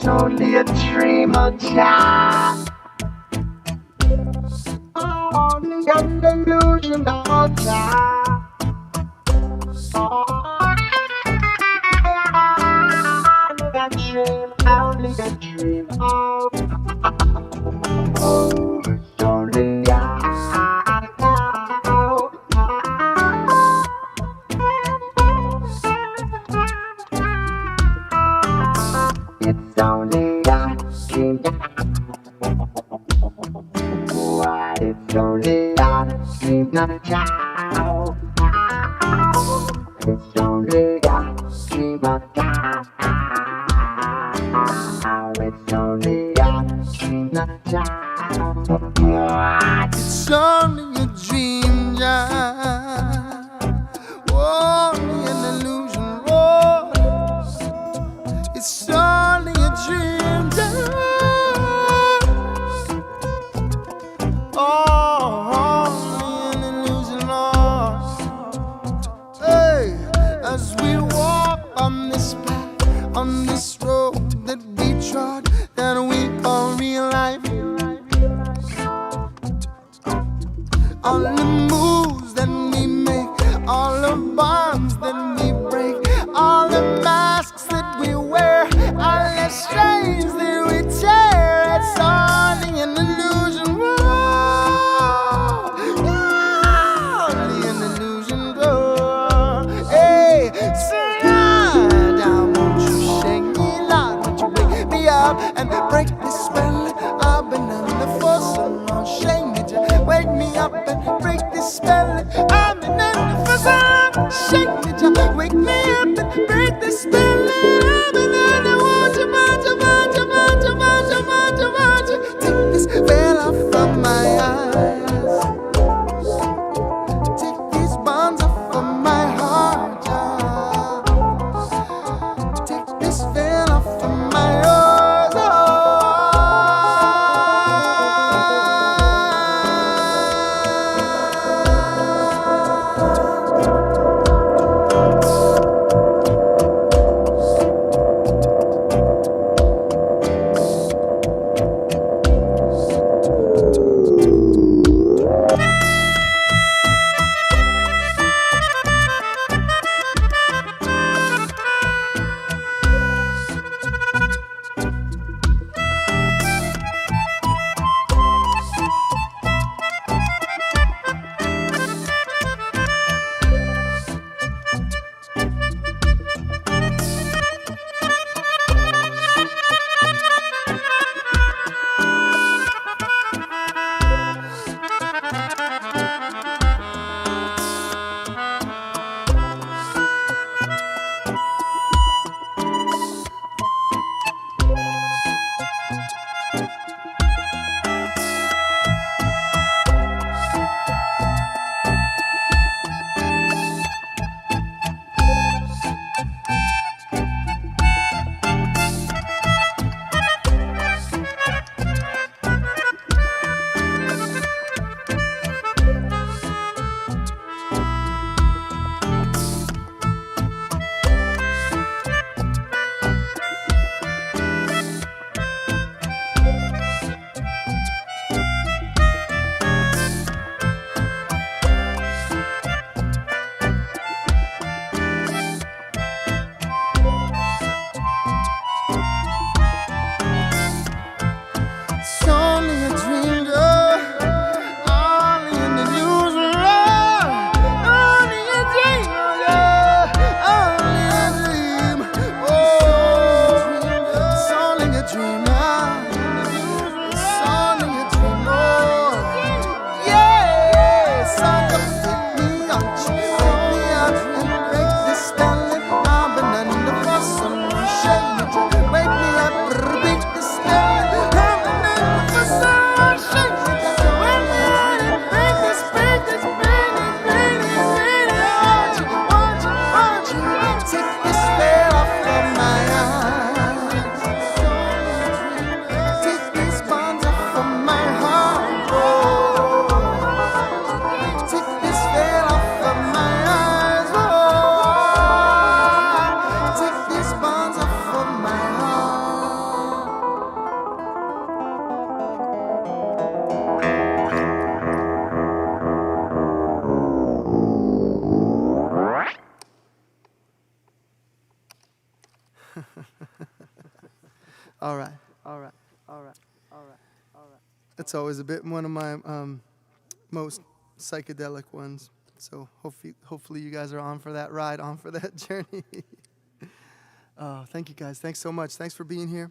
it's only a dream on time. Only an illusion on time. Only a dream of. Oh, it's only it's only a dream. What? It's only a dream of child. It's only a dream of child. It's only a dream of child. What? It's only a dream, yeah. Only an illusion, oh. It's only a dream, yeah. Oh, only an illusion, oh. Hey, as we walk on this path, on this road that we trod, that we call real life. All the moves that we make, all the bonds that we break, all the masks that we wear, all the strains that we tear. It's only an illusion, oh, yeah, only an illusion, oh. Hey, say, down, won't you shake me, Lord, won't you wake me up and break this spell I've been under for so long. Shake me, just wake me up and break this spell I've been under for so long. Shake me, just wake me up and break this spell I've been under. Want you, want you, want you, want you, want you, want you, want you. Take this veil off of my eyes. Take these bonds off of my heart, yeah. Take this veil off of my eyes, All right. It's always a bit one of my most psychedelic ones. So hopefully you guys are on for that ride, on for that journey. Thank you guys. Thanks so much. Thanks for being here.